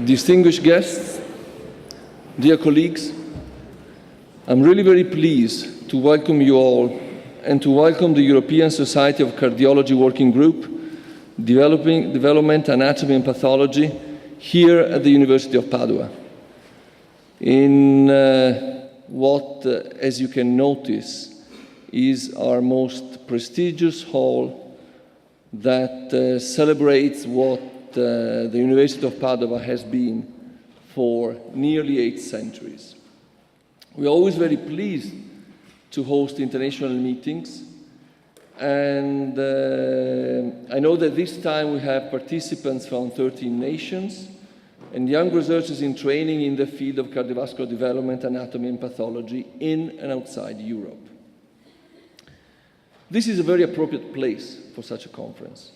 Distinguished guests, dear colleagues, I'm really very pleased to welcome you all and to welcome the European Society of Cardiology Working Group, Development, Anatomy and Pathology, here at the University of Padua. In what, as you can notice, is our most prestigious hall that celebrates what the University of Padova has been for nearly 8 centuries. We're always very pleased to host international meetings, and I know that this time we have participants from 13 nations and young researchers in training in the field of cardiovascular development, anatomy and pathology in and outside Europe. This is a very appropriate place for such a conference,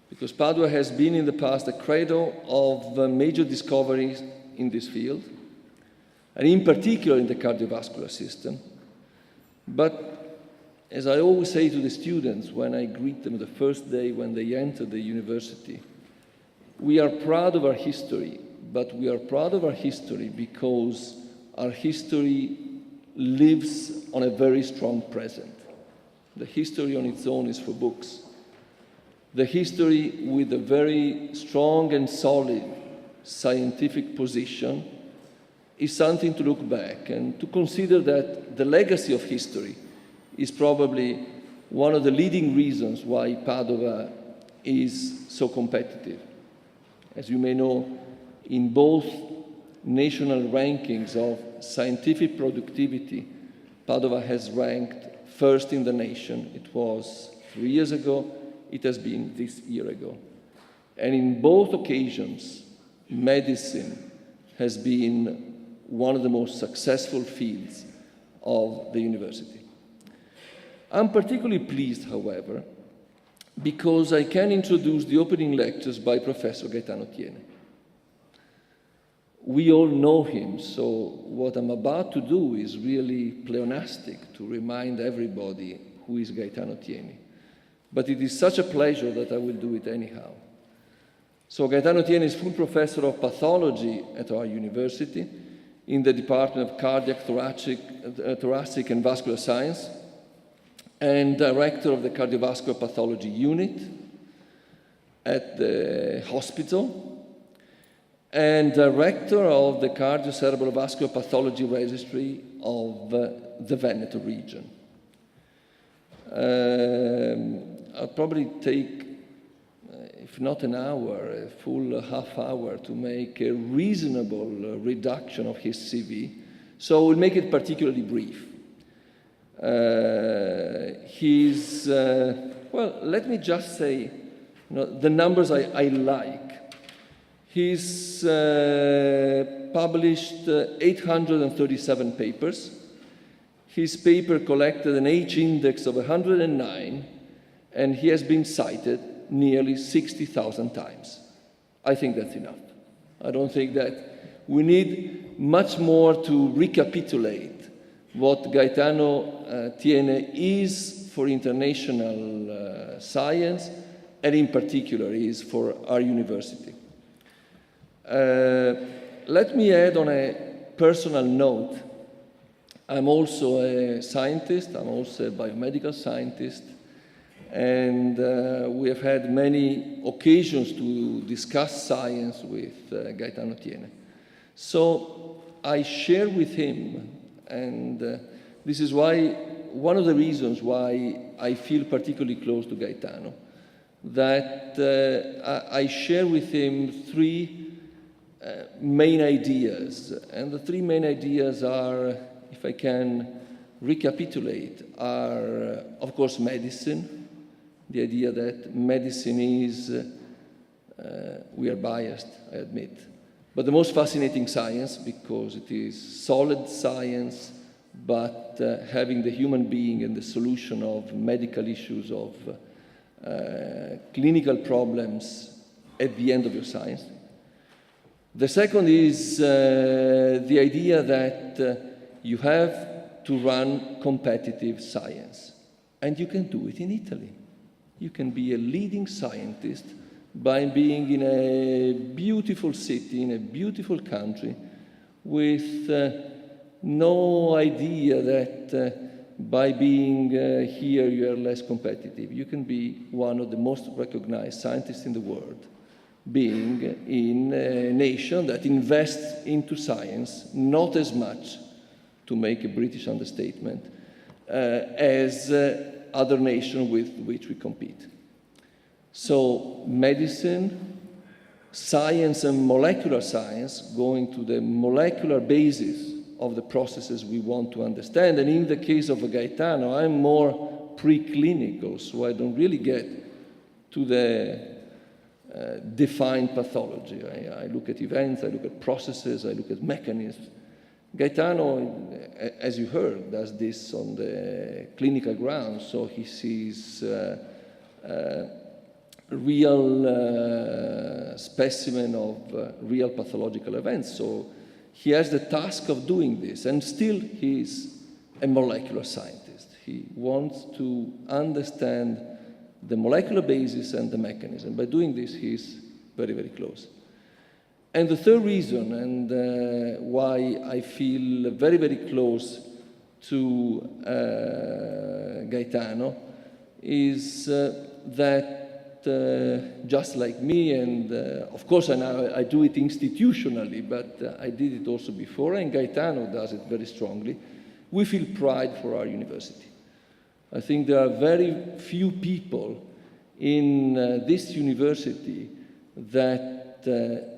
because Padua has been in the past a cradle of major discoveries in this field, and in particular in the cardiovascular system. But as I always say to the students when I greet them the first day when they enter the university, we are proud of our history, but we are proud of our history because our history lives on a very strong present. The history on its own is for books. The history with a very strong and solid scientific position is something to look back and to consider that the legacy of history is probably one of the leading reasons why Padova is so competitive. As you may know, in both national rankings of scientific productivity, Padova has ranked first in the nation. It was 3 years ago. It has been this year ago. And in both occasions, medicine has been one of the most successful fields of the university. I'm particularly pleased, however, because I can introduce the opening lectures by Professor Gaetano Thiene. We all know him, so what I'm about to do is really pleonastic to remind everybody who is Gaetano Thiene. But it is such a pleasure that I will do it anyhow. So Gaetano Thiene is full professor of pathology at our university in the Department of Cardiac, Thoracic and Vascular Science, and director of the Cardiovascular Pathology unit at the hospital, and director of the Cardio-Cerebrovascular Pathology Registry of the Veneto region. I'll probably take, if not an hour, a full half hour to make a reasonable reduction of his CV, so we'll make it particularly brief. Well, let me just say, the numbers I like. He's published 837 papers. His paper collected an H index of 109, and he has been cited nearly 60,000 times. I think that's enough. I don't think that we need much more to recapitulate what Gaetano Thiene is for international science, and in particular is for our university. Let me add on a personal note, I'm also a scientist, I'm also a biomedical scientist, and we have had many occasions to discuss science with Gaetano Thiene. So I share with him, and this is why, one of the reasons why I feel particularly close to Gaetano, that I share with him 3 main ideas, and the 3 main ideas are, if I can recapitulate, are, of course, medicine, the idea that medicine is, we are biased, I admit, but the most fascinating science because it is solid science, but having the human being and the solution of medical issues, of clinical problems at the end of your science. The second is the idea that you have to run competitive science, and you can do it in Italy. You can be a leading scientist by being in a beautiful city, in a beautiful country, with no idea that by being here you are less competitive. You can be one of the most recognized scientists in the world, being in a nation that invests into science not as much, to make a British understatement, as other nations with which we compete. So medicine, science and molecular science, going to the molecular basis of the processes we want to understand. And in the case of Gaetano, I'm more preclinical, so I don't really get to the defined pathology. I look at events, I look at processes, I look at mechanisms. Gaetano, as you heard, does this on the clinical ground, so he sees real specimen of real pathological events. So he has the task of doing this, and still he's a molecular scientist. He wants to understand the molecular basis and the mechanism. By doing this, he's very, very close. And the third reason, and why I feel very, very close to Gaetano, is that just like me, and of course I do it institutionally, but I did it also before, and Gaetano does it very strongly, we feel pride for our university. I think there are very few people in this university that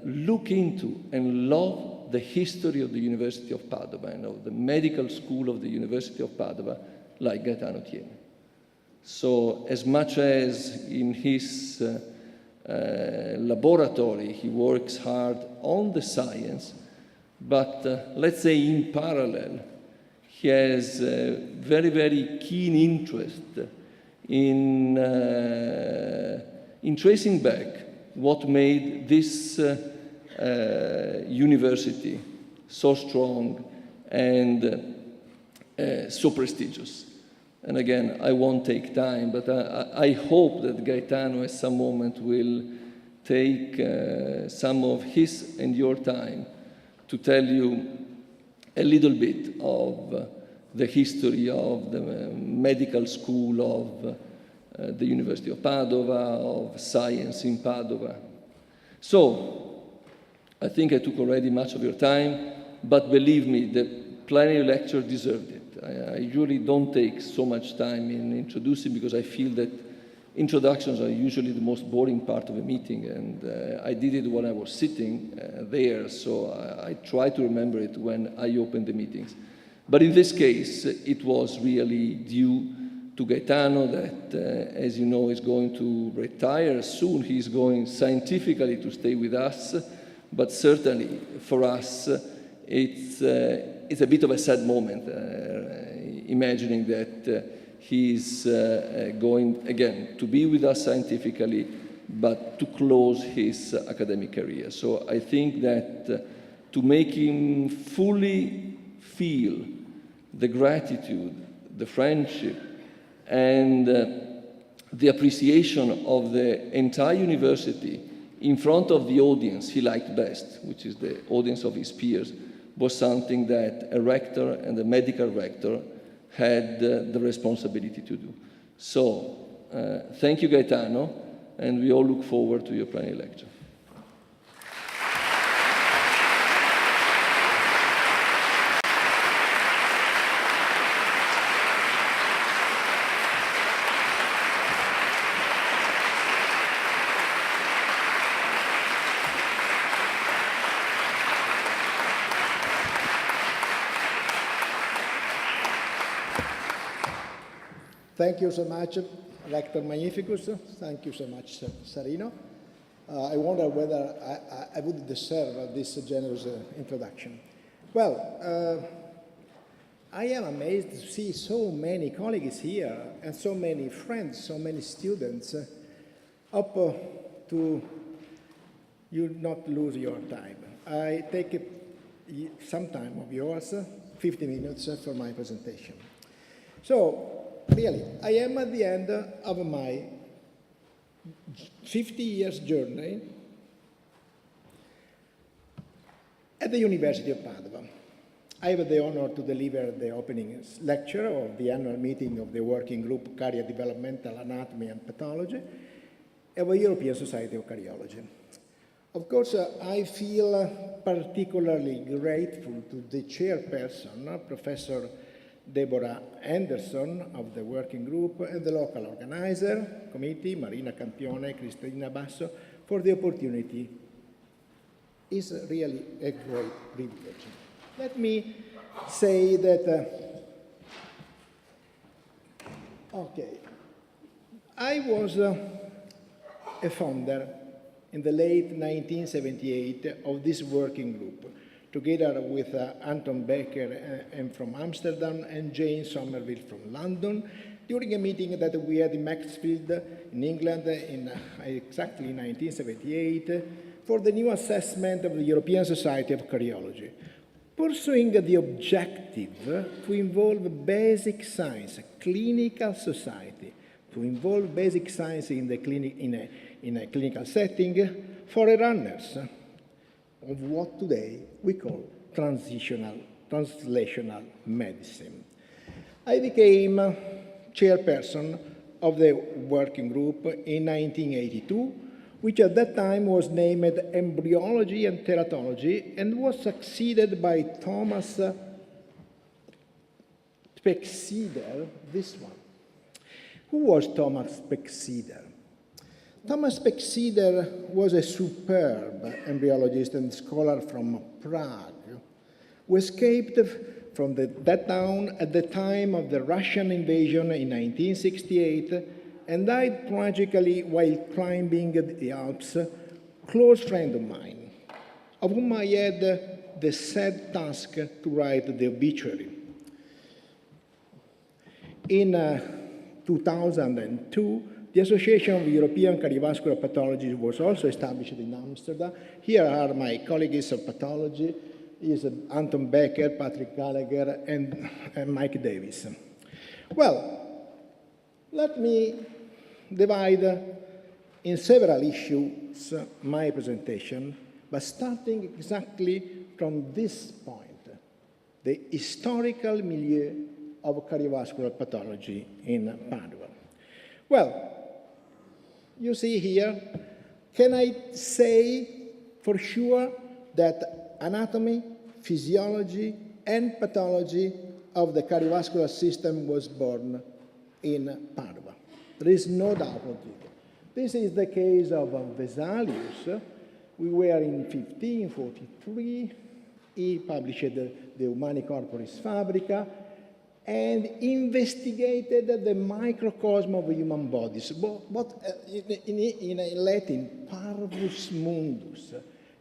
look into and love the history of the University of Padova and of the medical school of the University of Padova like Gaetano Thiene. So as much as in his laboratory he works hard on the science, but let's say in parallel he has a very, very keen interest in tracing back what made this university so strong and so prestigious. And again, I won't take time, but I hope that Gaetano at some moment will take some of his and your time to tell you a little bit of the history of the medical school of the University of Padova, of science in Padova. So, I think I took already much of your time, but believe me, the plenary lecture deserved it. I usually don't take so much time in introducing because I feel that introductions are usually the most boring part of a meeting, and I did it when I was sitting there, so I try to remember it when I open the meetings. But in this case, it was really due to Gaetano that, as you know, is going to retire soon. He's going scientifically to stay with us, but certainly for us, it's a bit of a sad moment, imagining that he's going, again, to be with us scientifically, but to close his academic career. So I think that to make him fully feel the gratitude, the friendship, and the appreciation of the entire university in front of the audience he liked best, which is the audience of his peers, was something that a rector and a medical rector had the responsibility to do. So, thank you, Gaetano, and we all look forward to your plenary lecture. Thank you so much, Rector Magnificus. Thank you so much, Sarino. I wonder whether I would deserve this generous introduction. Well, I am amazed to see so many colleagues here and so many friends, so many students. Hope to you not lose your time. I take some time of yours, 50 minutes for my presentation. So, really, I am at the end of my 50 years journey at the University of Padova. I have the honor to deliver the opening lecture of the annual meeting of the working group Cardio-Developmental Anatomy and Pathology of the European Society of Cardiology. Of course, I feel particularly grateful to the chairperson, Professor Deborah Anderson of the working group, and the local organizer committee, Marina Campione, Cristina Basso, for the opportunity. It's really a great privilege. Let me say that, I was a founder in the late 1978 of this working group, together with Anton Becker from Amsterdam and Jane Somerville from London, during a meeting that we had in Maxfield in England in exactly 1978 for the new assessment of the European Society of Cardiology, pursuing the objective to involve basic science, clinical society, to involve basic science in, the clinic, in a clinical setting for runners of what today we call translational medicine. I became chairperson of the working group in 1982, which at that time was named Embryology and Teratology and was succeeded by Thomas Spexieder, this one. Who was Thomas Spexieder? Thomas Spexieder was a superb embryologist and scholar from Prague who escaped from that town at the time of the Russian invasion in 1968 and died tragically while climbing the Alps, close friend of mine, of whom I had the sad task to write the obituary. In 2002, the Association of European Cardiovascular Pathology was also established in Amsterdam. Here are my colleagues of pathology, is Anton Becker, Patrick Gallagher, and Mike Davis. Well, let me divide in several issues my presentation, but starting exactly from this point, the historical milieu of cardiovascular pathology in Padua. Well, you see here, can I say for sure that anatomy, physiology, and pathology of the cardiovascular system was born in Padua? There is no doubt of it. This is the case of Vesalius. We were in 1543. He published the Humani Corporis Fabrica and investigated the microcosm of human bodies, in Latin, parvus mundus.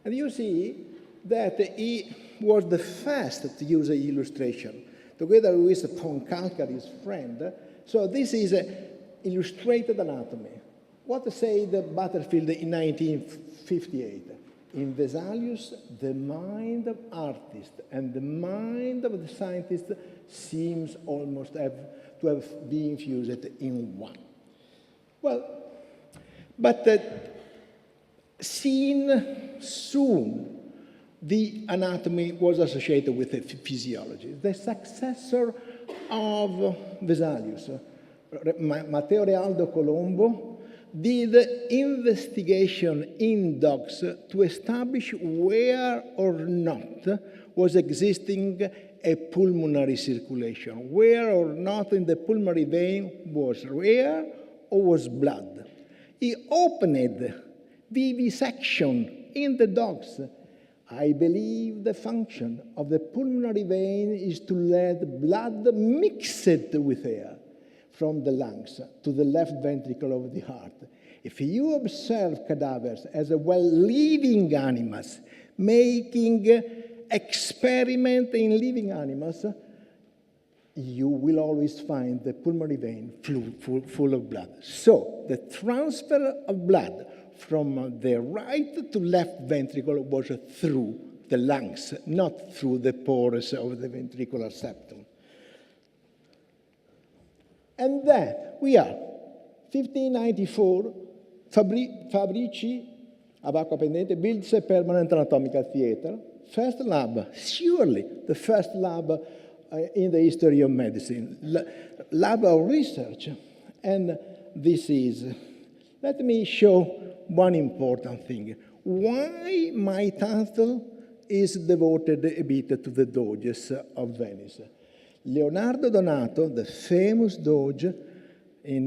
And you see that he was the first to use an illustration, together with Poncalcar, his friend. So this is illustrated anatomy. What said Butterfield in 1958? In Vesalius, the mind of artist and the mind of the scientist seems almost to have been fused in one. Well, but seen soon, the anatomy was associated with the physiology. The successor of Vesalius, Matteo Realdo Colombo, did investigation in dogs to establish where or not was existing a pulmonary circulation, where or not in the pulmonary vein was air or was blood. He opened vivisection in the dogs. I believe the function of the pulmonary vein is to let blood mixed with air from the lungs to the left ventricle of the heart. If you observe cadavers as living animals, making experiment in living animals, you will always find the pulmonary vein full of blood. So the transfer of blood from the right to left ventricle was through the lungs, not through the pores of the ventricular septum. And then we are 1594, Fabrici, Abacco Pendente, builds a permanent anatomical theater. First lab, surely the first lab in the history of medicine, lab of research. And this is, let me show one important thing. Why my title is devoted a bit to the Doges of Venice. Leonardo Donato, the famous Doge in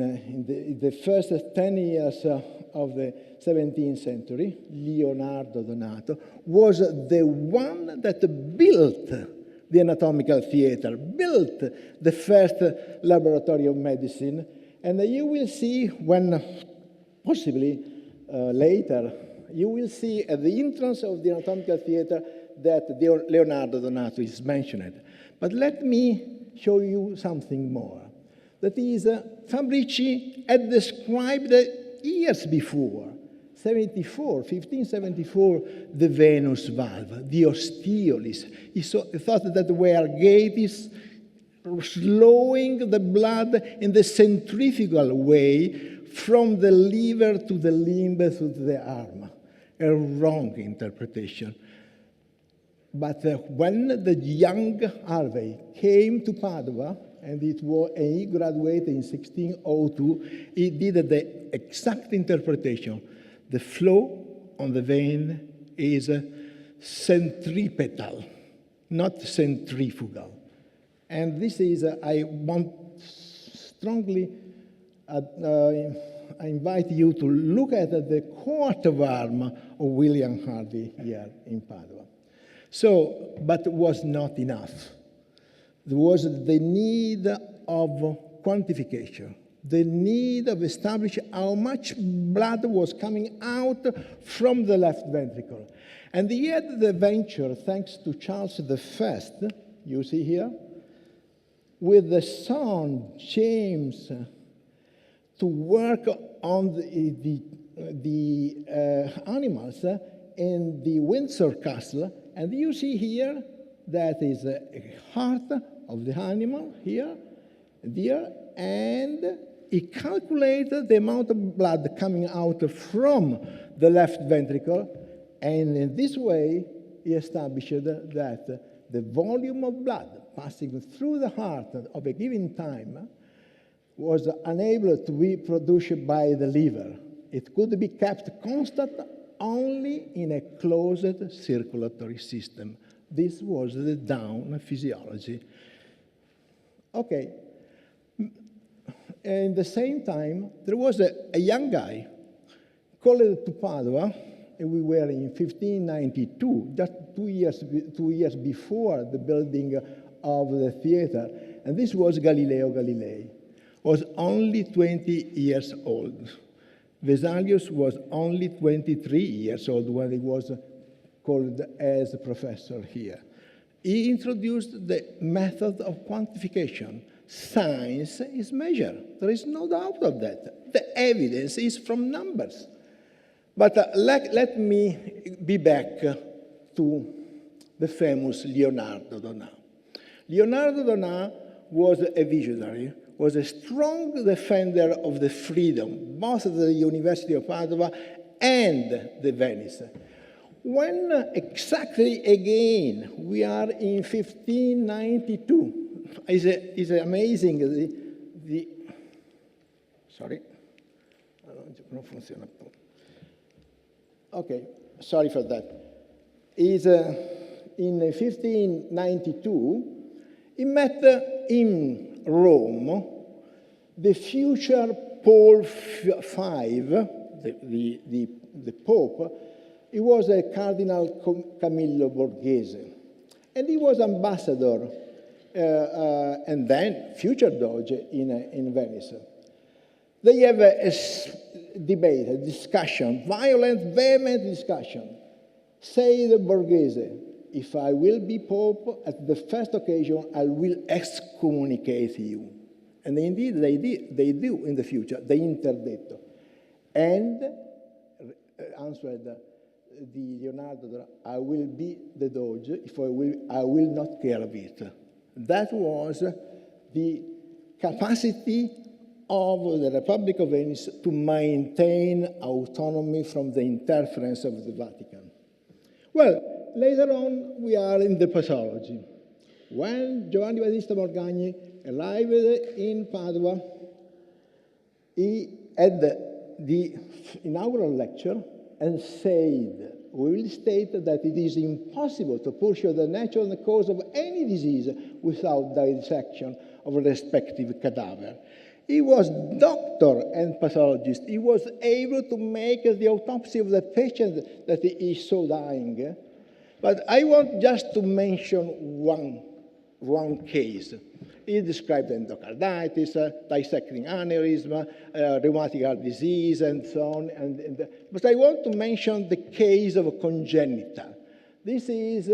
the first 10 years of the 17th century, Leonardo Donato, was the one that built the anatomical theater, built the first laboratory of medicine. And you will see when, possibly later, you will see at the entrance of the anatomical theater that Leonardo Donato is mentioned. But let me show you something more. That is, Fabrici had described years before, 1574, the venous valve, the osteolis. He thought that where gate is slowing the blood in the centrifugal way from the liver to the limb to the arm. A wrong interpretation. But when the young Harvey came to Padova, and he graduated in 1602, he did the exact interpretation. The flow on the vein is centripetal, not centrifugal. And this is, I want strongly, I invite you to look at the coat of arms of William Harvey here in Padova. So, but it was not enough. There was the need of quantification, the need of establishing how much blood was coming out from the left ventricle. And he had the venture, thanks to Charles I, you see here, with the son, James, to work on the animals in the Windsor Castle. And you see here, that is a heart of the animal here, there, and he calculated the amount of blood coming out from the left ventricle, and in this way, he established that the volume of blood passing through the heart of a given time was unable to be produced by the liver. It could be kept constant only in a closed circulatory system. This was the down physiology. Okay. In the same time, there was a young guy called to Padova, and we were in 1592, just 2 years before the building of the theater, and this was Galileo Galilei. Was only 20 years old. Vesalius was only 23 years old when he was called as a professor here. He introduced the method of quantification. Science is measure. There is no doubt of that. The evidence is from numbers. But let me be back to the famous Leonardo Donat. Leonardo Donat was a visionary, was a strong defender of the freedom, both of the University of Padova and the Venice. When exactly again we are in 1592, is amazing. Sorry, non funziona. Okay, sorry for that. Is in 1592, he met in Rome the future Paul V, the Pope. He was a Cardinal Camillo Borghese, and he was ambassador and then future Doge in Venice. They have a debate, a discussion, violent, vehement discussion. Say the Borghese, if I will be Pope at the first occasion, I will excommunicate you. And indeed, they do in the future, the interdetto. And answered the Leonardo, I will be the Doge, if I will not care of it. That was the capacity of the Republic of Venice to maintain autonomy from the interference of the Vatican. Well, later on, we are in the pathology. When Giovanni Battista Morgagni arrived in Padua, he had the inaugural lecture and said, we will state that it is impossible to pursue the nature and the cause of any disease without dissection of a respective cadaver. He was doctor and pathologist. He was able to make the autopsy of the patient that he saw dying. But I want just to mention one case. He described endocarditis, dissecting aneurysm, rheumatic heart disease, and so on. But I want to mention the case of congenital. This is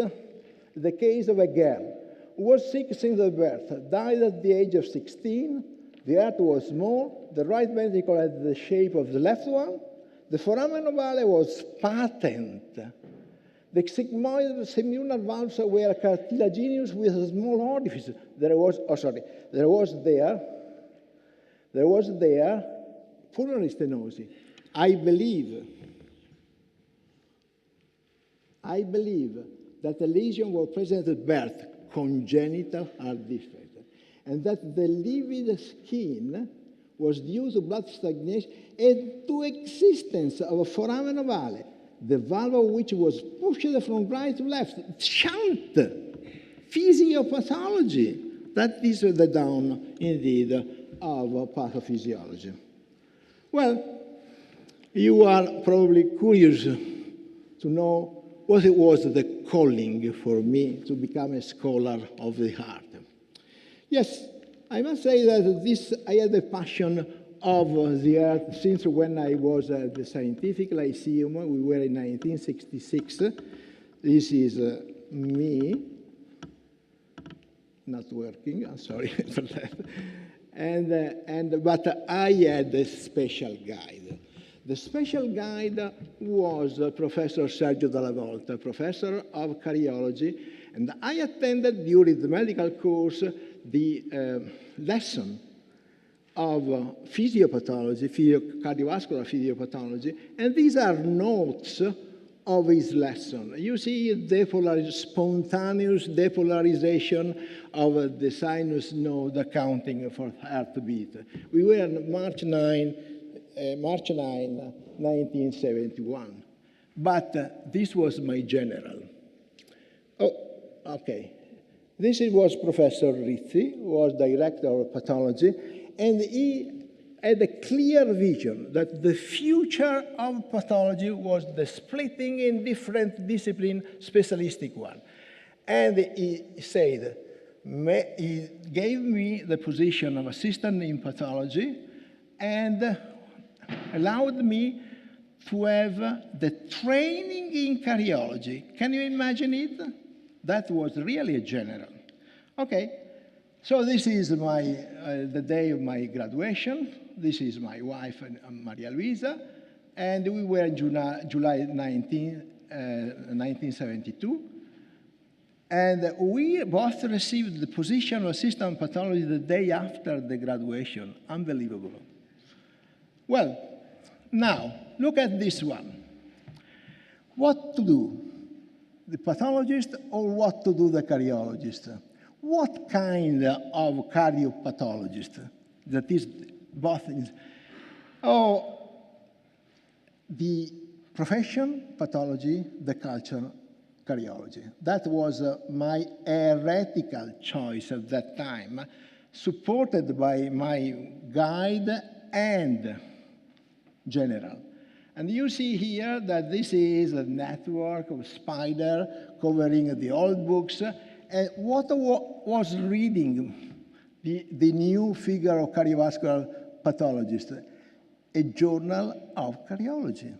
the case of a girl who was sick since her birth, died at the age of 16. The heart was small, the right ventricle had the shape of the left one, the foramen ovale was patent. The sigmoid semilunar valves were cartilaginous with a small orifice. There was pulmonary stenosis. I believe that the lesion was present at birth, congenital heart defect, and that the livid skin was due to blood stagnation and to existence of a foramen ovale, the valve of which was pushed from right to left. Shunt physiopathology. That is the dawn, indeed, of pathophysiology. Well, you are probably curious to know what it was the calling for me to become a scholar of the heart. Yes, I must say that I had a passion of the heart since when I was at the Scientific Lyceum. We were in 1966. This is me, not working, I'm sorry for that. But I had a special guide. The special guide was Professor Sergio Dalla Volta, professor of cardiology, and I attended during the medical course the lesson of physiopathology, cardiovascular physiopathology, and these are notes of his lesson. You see spontaneous depolarization of the sinus node accounting for heartbeat. We were on March 9, 1971. But this was my general. Oh, okay. This was Professor Rizzi, who was director of pathology, and he had a clear vision that the future of pathology was the splitting in different disciplines, specialistic one. And he said, he gave me the position of assistant in pathology and allowed me to have the training in cardiology. Can you imagine it? That was really a general. Okay, so this is the day of my graduation. This is my wife, Maria Luisa, and we were in July 1972. And we both received the position of assistant pathology the day after the graduation. Unbelievable. Well, now, look at this one. What to do? The pathologist or what to do the cardiologist? What kind of cardiopathologist? That is both. Oh, the profession, pathology, the culture, cardiology. That was my heretical choice at that time, supported by my guide and general. And you see here that this is a network of spider covering the old books. And what was reading the new figure of cardiovascular pathologist? A journal of cardiology.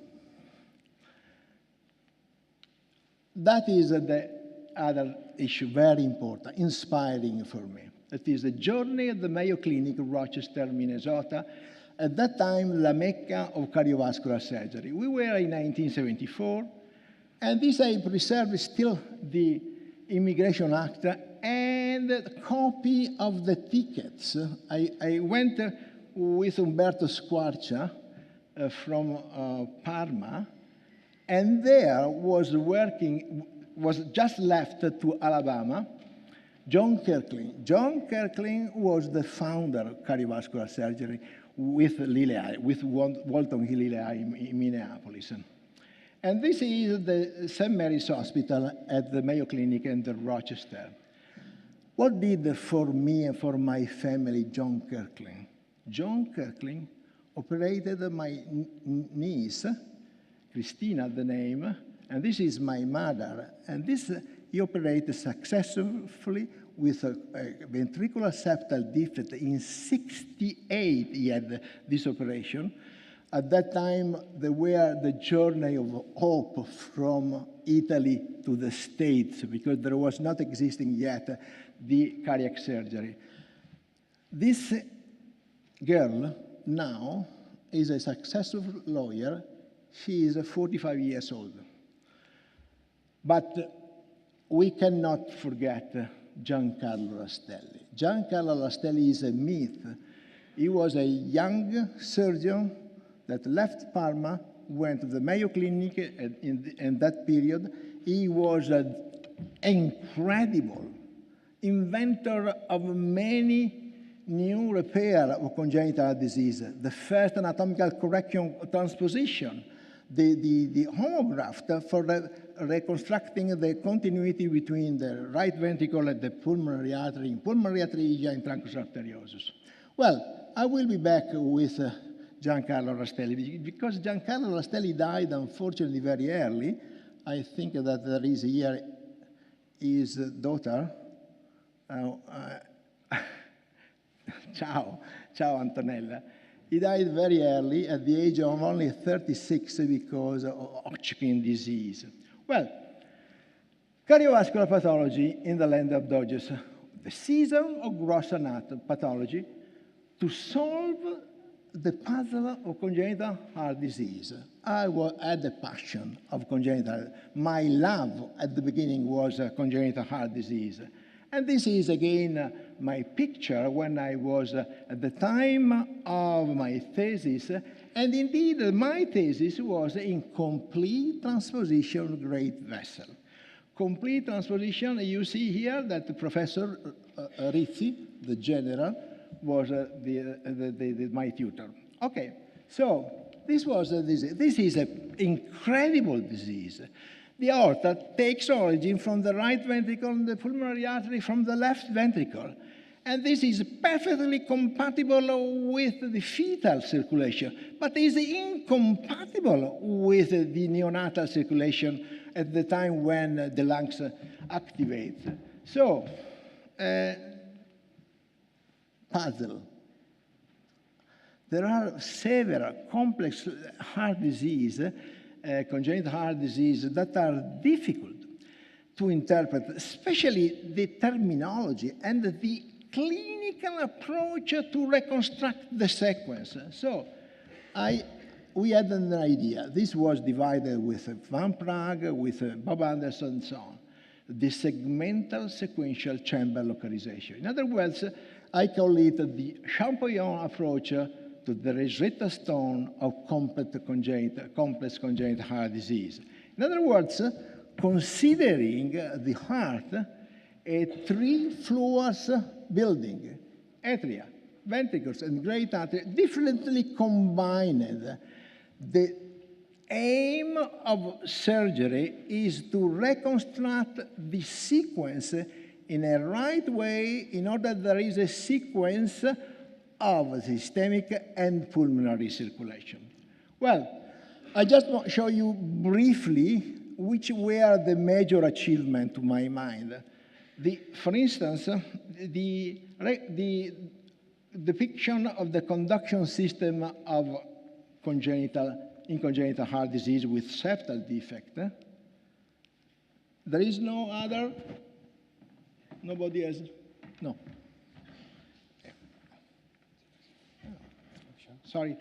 That is the other issue, very important, inspiring for me. It is a journey at the Mayo Clinic, Rochester, Minnesota. At that time, the Mecca of cardiovascular surgery. We were in 1974, and this I preserved still the Immigration Act and a copy of the tickets. I went with Umberto Squarcia from Parma, and there was just left to Alabama, John Kirkling. John Kirkling was the founder of cardiovascular surgery with Lilly, with Walton Hill Lilly in Minneapolis. And this is the St. Mary's Hospital at the Mayo Clinic in Rochester. What did for me and for my family John Kirkling? John Kirkling operated my niece, Christina, the name, and this is my mother. And this, he operated successfully with a ventricular septal defect. In 1968, he had this operation. At that time, they were the journey of hope from Italy to the States because there was not existing yet the cardiac surgery. This girl now is a successful lawyer. She is 45 years old. But we cannot forget Giancarlo Rastelli. Giancarlo Rastelli is a myth. He was a young surgeon that left Parma, went to the Mayo Clinic in that period. He was an incredible inventor of many new repair of congenital heart disease. The first anatomical correction transposition, the homograft for reconstructing the continuity between the right ventricle and the pulmonary artery, pulmonary atresia and truncus arteriosus. Well, I will be back with Giancarlo Rastelli, because Giancarlo Rastelli died, unfortunately, very early. I think that there is here his daughter. Ciao, Antonella. He died very early, at the age of only 36, because of Hodgkin disease. Well, cardiovascular pathology in the land of Dodges, the season of gross anatomy pathology to solve the puzzle of congenital heart disease. I had a passion of congenital. My love at the beginning was congenital heart disease. And this is, again, my picture when I was at the time of my thesis. And indeed, my thesis was in complete transposition great vessel. Complete transposition, you see here that Professor Rizzi, the general, was my tutor. Okay, so this was a disease. This is an incredible disease. The aorta takes origin from the right ventricle and the pulmonary artery from the left ventricle. And this is perfectly compatible with the fetal circulation, but is incompatible with the neonatal circulation at the time when the lungs activate. So, puzzle. There are several complex heart disease, congenital heart disease, that are difficult to interpret, especially the terminology and the clinical approach to reconstruct the sequence. So we had an idea. This was divided with Van Prague, with Bob Anderson, and so on. The segmental sequential chamber localization. In other words, I call it the Champollion approach to the Rosetta Stone of complex congenital heart disease. In other words, considering the heart a three floors building, atria, ventricles, and great artery, differently combined. The aim of surgery is to reconstruct the sequence in a right way in order that there is a sequence of systemic and pulmonary circulation. Well, I just want to show you briefly which were the major achievements to my mind. For instance, the depiction of the conduction system of congenital heart disease with septal defect. There is no other? Nobody has? No. Sorry.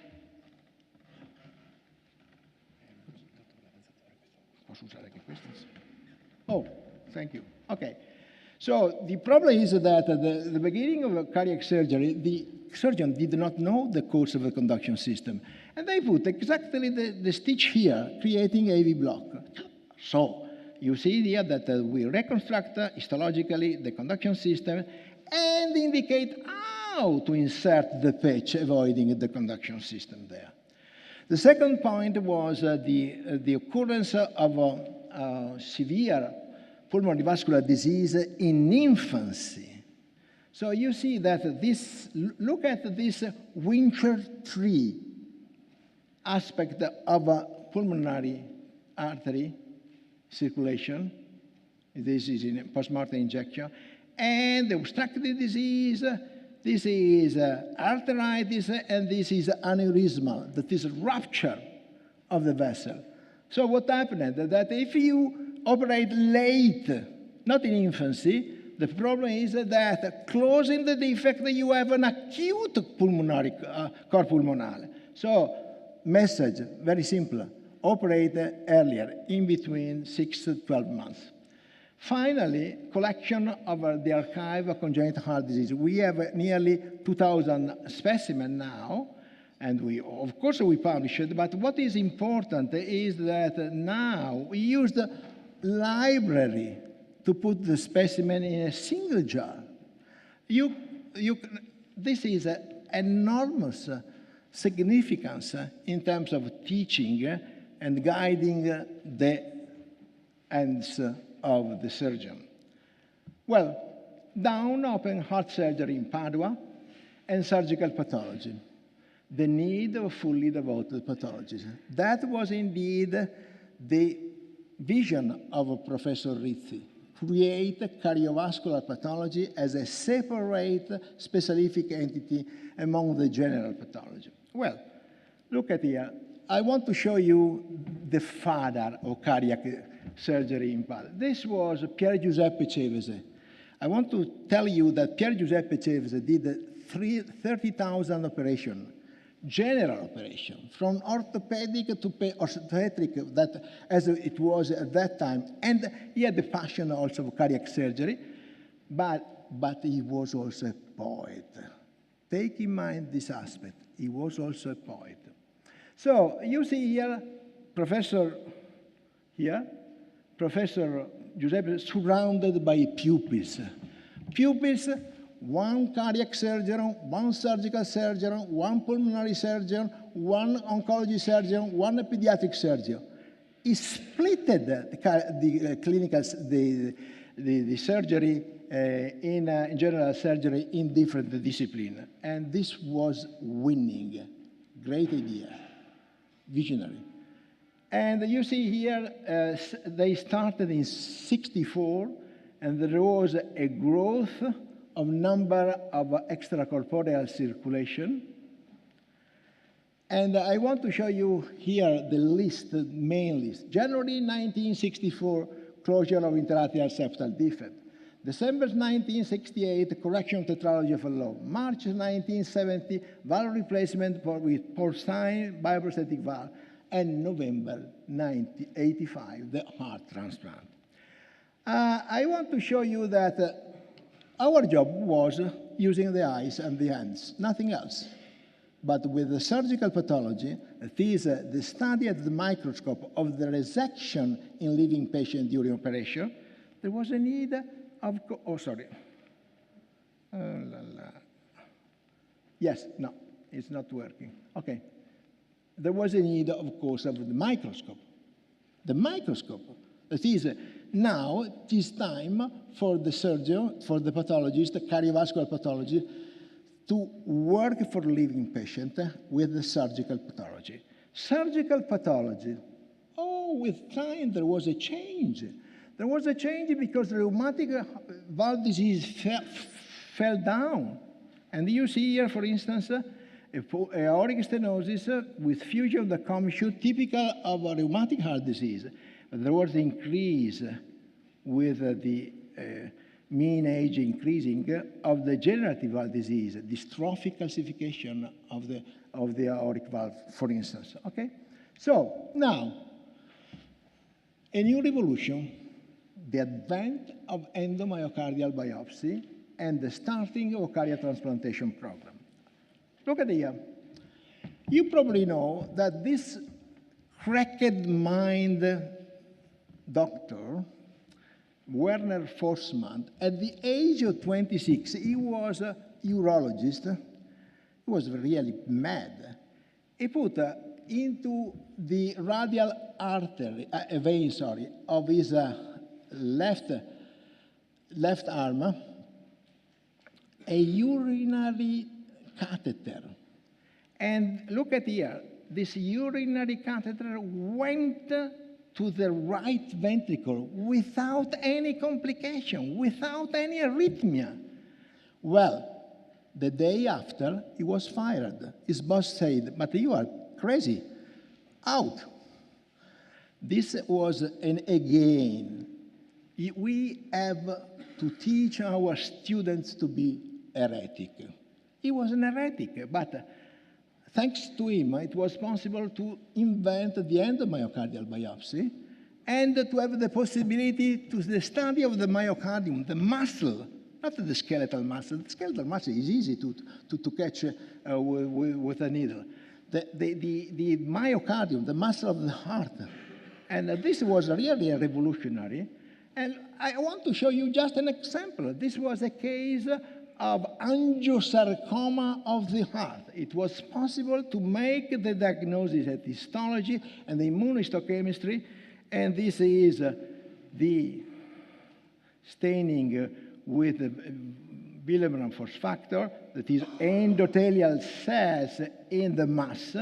Oh, thank you. Okay. So the problem is that at the beginning of cardiac surgery, the surgeon did not know the course of the conduction system. And they put exactly the stitch here, creating AV block. So you see here that we reconstruct histologically the conduction system and indicate how to insert the patch, avoiding the conduction system there. The second point was the occurrence of severe pulmonary vascular disease in infancy. So you see that this, look at this winter tree aspect of pulmonary artery circulation. This is in postmortem injection. And the obstructive disease, this is arteritis, and this is aneurysmal, that is rupture of the vessel. So what happened? That if you operate late, not in infancy, the problem is that closing the defect, you have an acute pulmonary cor pulmonale. So message, very simple, operate earlier, in between 6 to 12 months. Finally, collection of the archive of congenital heart disease. We have nearly 2,000 specimens now, and of course we publish it, but what is important is that now we use the library to put the specimen in a single jar. This is an enormous significance in terms of teaching and guiding the ends of the surgeon. Well, down open heart surgery in Padua and surgical pathology. The need of fully devoted pathologists. That was indeed the vision of Professor Rizzi. Create cardiovascular pathology as a separate specific entity among the general pathology. Well, look at here. I want to show you the father of cardiac surgery in Padova. This was Pier Giuseppe Cevese. I want to tell you that Pier Giuseppe Cevese did 30,000 operations, general operation, from orthopedic to obstetric, that as it was at that time. And he had the passion also of cardiac surgery, but he was also a poet. Take in mind this aspect. He was also a poet. So you see here, Professor Giuseppe surrounded by pupils. Pupils, one cardiac surgeon, one surgical surgeon, one pulmonary surgeon, one oncology surgeon, one pediatric surgeon. He split the surgery in general surgery in different disciplines. And this was winning. Great idea. Visionary. And you see here, they started in '64, and there was a growth of number of extracorporeal circulation. And I want to show you here the list, the main list. January 1964, closure of intrathecal septal defect. December 1968, correction of tetralogy of a lobe. March 1970, valve replacement with porcine bioprosthetic valve. And November 1985, the heart transplant. I want to show you that our job was using the eyes and the hands, nothing else. But with the surgical pathology, it is the study at the microscope of the resection in living patient during operation, there was a need of, Yes, no, it's not working. Okay. There was a need, of course, of the microscope. The microscope. That is, now it is time for the surgeon, for the pathologist, the cardiovascular pathologist, to work for living patient with the surgical pathology. Surgical pathology, with time there was a change. There was a change because the rheumatic valve disease fell down. And you see here, for instance, aortic stenosis with fusion of the commissural, typical of a rheumatic heart disease. But there was an increase with the mean age increasing of the degenerative valve disease, dystrophic calcification of the aortic valve, for instance. Okay? So now, a new revolution, the advent of endomyocardial biopsy and the starting of cardiac transplantation program. Look at here. You probably know that this cracked mind doctor, Werner Forssmann, at the age of 26, he was a urologist. He was really mad. He put into the radial artery, vein, sorry, of his left arm a urinary catheter. And look at here, this urinary catheter went to the right ventricle without any complication, without any arrhythmia. Well, the day after, he was fired. His boss said, but you are crazy, out. This was, and again, we have to teach our students to be heretic. He was an heretic, but thanks to him, it was possible to invent the endomyocardial biopsy and to have the possibility to the study of the myocardium, the muscle, not the skeletal muscle. The skeletal muscle is easy to catch with a needle. The myocardium, the muscle of the heart. And this was really revolutionary. And I want to show you just an example. This was a case of angiosarcoma of the heart. It was possible to make the diagnosis at histology and the immunohistochemistry, and this is the staining with the bilirubin force factor, that is endothelial cells in the mass,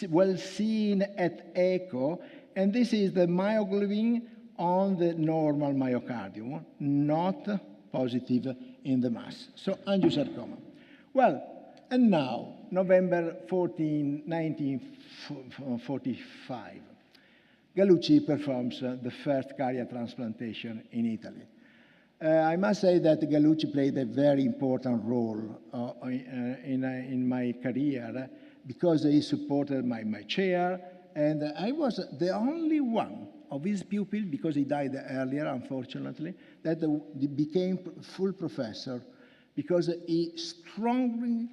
well seen at echo, and this is the myoglobin on the normal myocardium, not positive in the mass. So angiosarcoma. Well, and now, November 14, 1945, Gallucci performs the first cardiac transplantation in Italy. I must say that Gallucci played a very important role in my career because he supported my chair, and I was the only one of his pupil, because he died earlier, unfortunately, that became full professor, because he strongly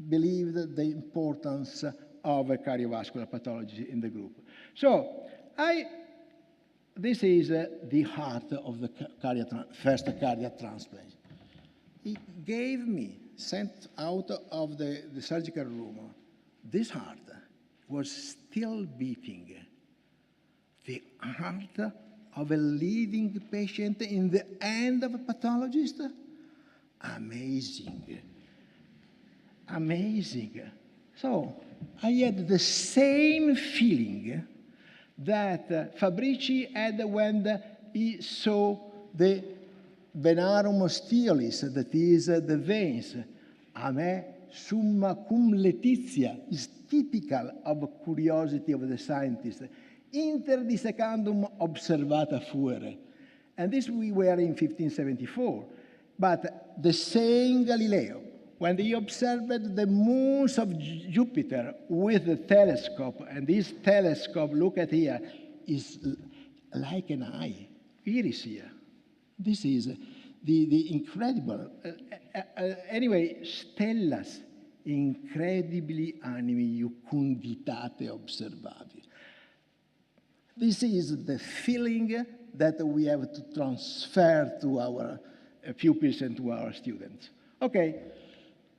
believed the importance of cardiovascular pathology in the group. So this is the heart of the first cardiac transplant. He gave me, sent out of the surgical room, this heart was still beating. The heart of a living patient in the hand of a pathologist? Amazing. Amazing. So I had the same feeling that Fabrici had when he saw the venarum osteolis, that is the veins. A me summa cum laetitia is typical of curiosity of the scientist. Inter dissecandum observata fuere. And this we were in 1574. But the same Galileo, when he observed the moons of Jupiter with the telescope, and this telescope, look at here, is like an eye. Iris here. This is the incredible. Anyway, stellas incredibili animi iucunditate observavi. This is the feeling that we have to transfer to our pupils and to our students. Okay,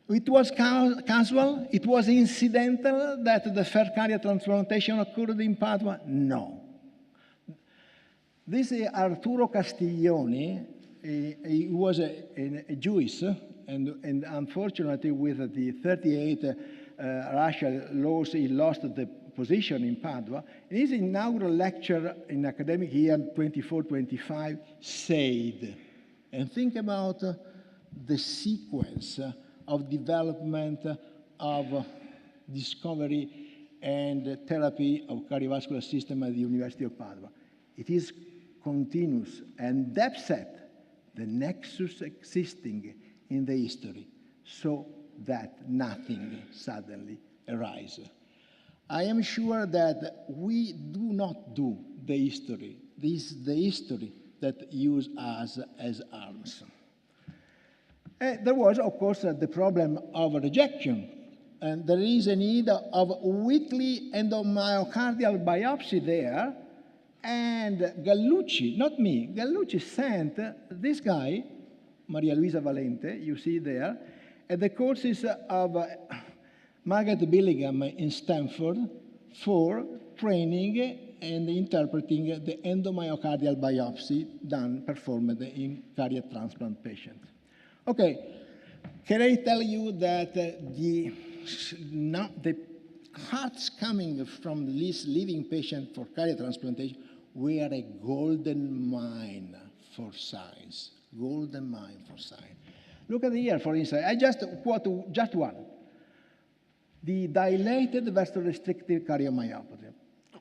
it was casual, it was incidental that the first cardiac transplantation occurred in Padua? No. This is Arturo Castiglioni. He was a Jewish, and unfortunately with the 38 racial laws, he lost the position in Padua. In his inaugural lecture in academic year 24-25 said, and think about the sequence of development of discovery and therapy of cardiovascular system at the University of Padua. It is continuous and depth set the nexus existing in the history so that nothing suddenly arises. I am sure that we do not do the history. This is the history that use us as arms. There was, of course, the problem of rejection. And there is a need of weekly endomyocardial biopsy there. And Gallucci, not me, Gallucci sent this guy, Maria Luisa Valente, you see there, at the courses of Margaret Billingham in Stanford for training and interpreting the endomyocardial biopsy performed in cardiac transplant patients. Okay, can I tell you that the hearts coming from this living patient for cardiac transplantation were a golden mine for science. Golden mine for science. Look at here, for instance. I just quote just one. The dilated vasorestrictive cardiomyopathy.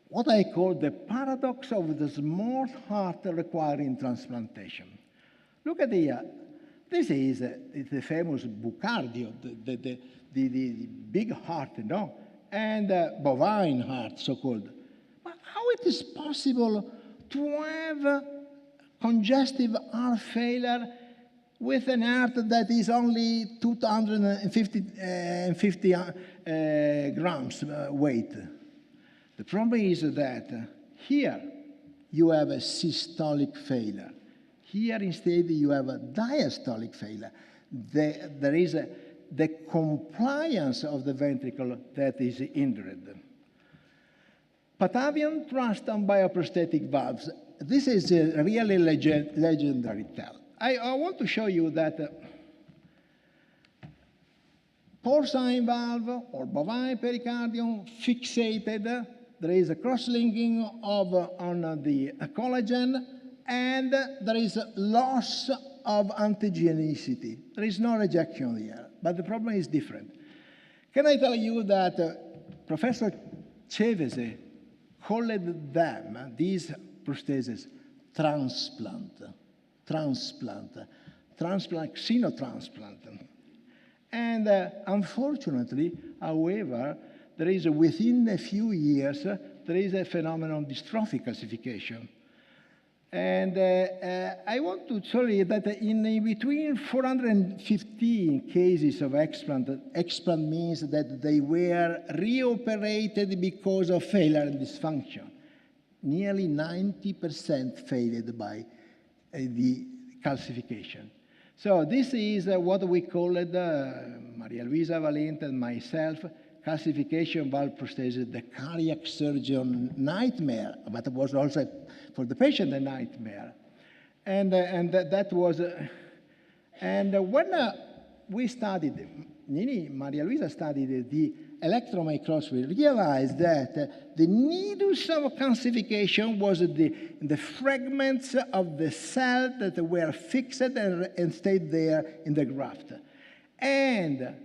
What I call the paradox of the small heart requiring transplantation. Look at here. This is the famous Bucardio, the big heart, you know, and bovine heart, so-called. But how it is possible to have congestive heart failure with an heart that is only 250 grams weight? The problem is that here you have a systolic failure. Here instead you have a diastolic failure. There is the compliance of the ventricle that is hindered. Patavian thrust and bioprosthetic valves. This is a really legendary tale. I want to show you that porcine valve or bovine pericardium fixated. There is a cross-linking on the collagen, and there is a loss of antigenicity. There is no rejection here, but the problem is different. Can I tell you that Professor Cevese called them, these prostheses, xenotransplant. And unfortunately, however, there is within a few years, there is a phenomenon of dystrophic calcification. And I want to tell you that in between 415 cases of explant means that they were reoperated because of failure and dysfunction. Nearly 90% failed by the calcification. So this is what we call it, Maria Luisa Valente and myself, calcification valve prosthesis, the cardiac surgeon nightmare, but it was also for the patient a nightmare. And that was, and when we studied, Maria Luisa studied the electron microscopy, realized that the nidus of calcification was the fragments of the cell that were fixed and stayed there in the graft. And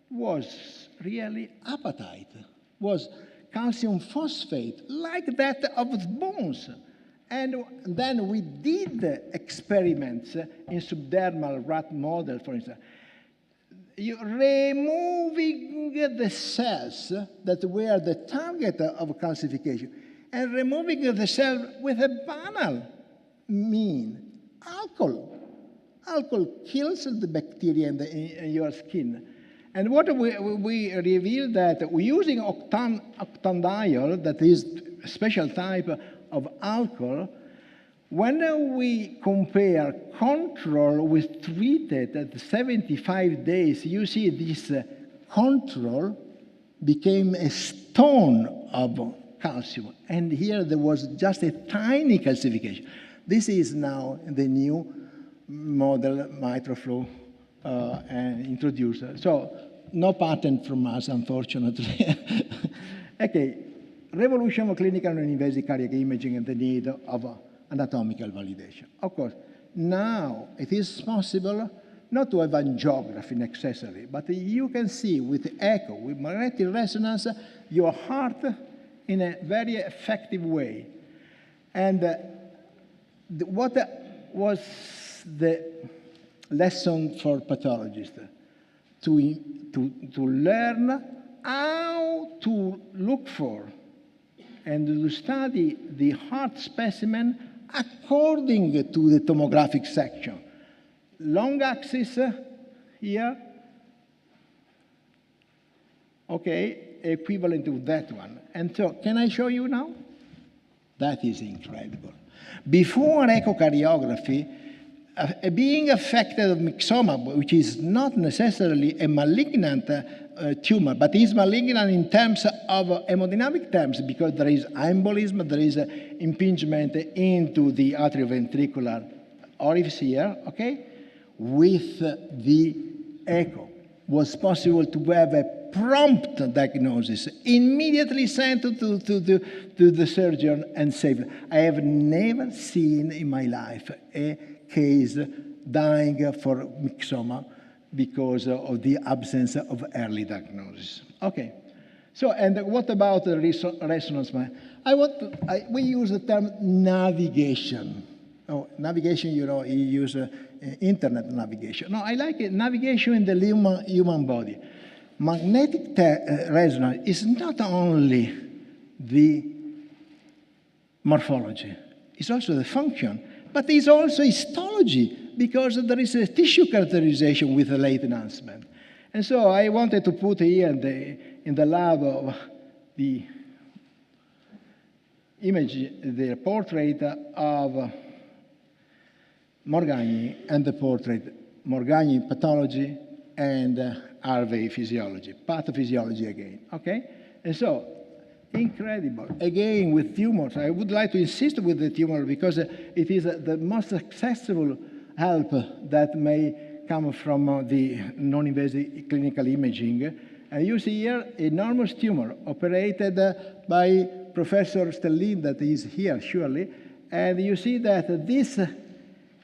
was really apatite, was calcium phosphate, like that of bones. And then we did experiments in subdermal rat model, for instance, removing the cells that were the target of calcification and removing the cell with a banal mean, alcohol. Alcohol kills the bacteria in your skin. And what we revealed that we're using octandiol, that is a special type of alcohol. When we compare control with treated at 75 days, you see this control became a stone of calcium. And here there was just a tiny calcification. This is now the new model MitraFlow introduced. So no patent from us, unfortunately. Okay, revolution of clinical and invasive cardiac imaging and the need of anatomical validation. Of course, now it is possible not to have angiography necessarily, but you can see with echo, with magnetic resonance, your heart in a very effective way. And what was the lesson for pathologists? To learn how to look for and to study the heart specimen according to the tomographic section. Long axis here, okay, equivalent to that one. And so, can I show you now? That is incredible. Before echocardiography, being affected of myxoma, which is not necessarily a malignant tumor, but is malignant in terms of hemodynamic terms, because there is embolism, there is impingement into the atrioventricular orifice here, okay? With the echo, was possible to have a prompt diagnosis, immediately sent to the surgeon and saved. I have never seen in my life a case dying for myxoma because of the absence of early diagnosis. Okay, so and what about the resonance? We use the term navigation. Oh, navigation, you know, you use internet navigation. No, I like it, navigation in the human body. Magnetic resonance is not only the morphology, it's also the function, but it's also histology, because there is a tissue characterization with a late enhancement. And so I wanted to put here in the lab of the image, the portrait of Morgagni and the portrait Morgagni pathology and Harvey physiology, pathophysiology again, okay? And so, incredible. Again, with tumors, I would like to insist with the tumor because it is the most successful help that may come from the non-invasive clinical imaging. And you see here, enormous tumor operated by Professor Rastelli, that is here, surely. And you see that this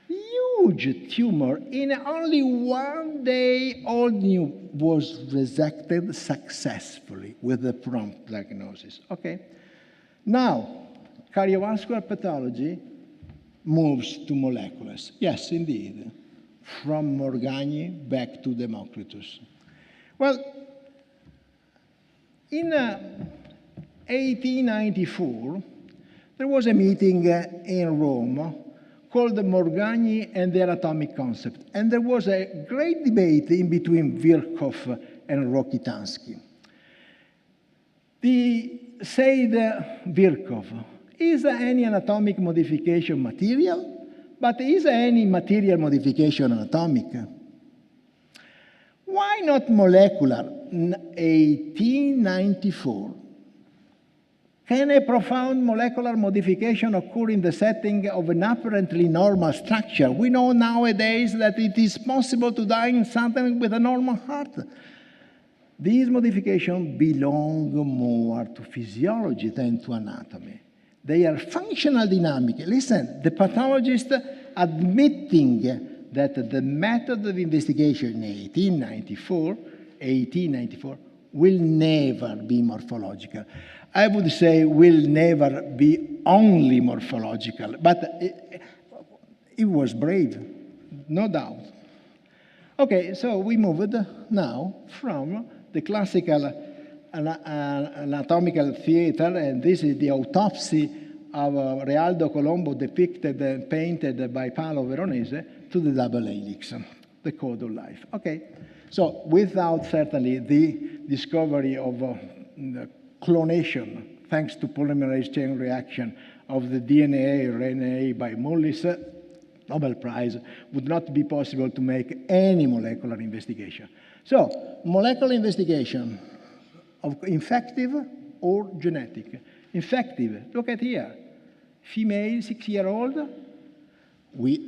huge tumor, in only 1 day, all new was resected successfully with the prompt diagnosis. Okay. Now, cardiovascular pathology moves to moleculars. Yes, indeed. From Morgagni back to Democritus. Well, in 1894, there was a meeting in Rome called the Morgagni and their atomic concept. And there was a great debate in between Virchow and Rokitansky. Said Virchow, is any anatomic modification material? But is any material modification anatomic? Why not molecular? 1894. Can a profound molecular modification occur in the setting of an apparently normal structure? We know nowadays that it is possible to die in something with a normal heart. These modifications belong more to physiology than to anatomy. They are functional dynamic. Listen, the pathologist admitting that the method of investigation in 1894 will never be morphological. I would say will never be only morphological, but it was brave, no doubt. Okay, so we moved now from the classical anatomical theater, and this is the autopsy of Realdo Colombo depicted and painted by Paolo Veronese, to the double helix, the code of life. Okay, so without certainly the discovery of clonation, thanks to polymerase chain reaction of the DNA RNA by Mullis, Nobel Prize, would not be possible to make any molecular investigation. So, molecular investigation of infective or genetic. Infective, look at here. Female, 6-year-old,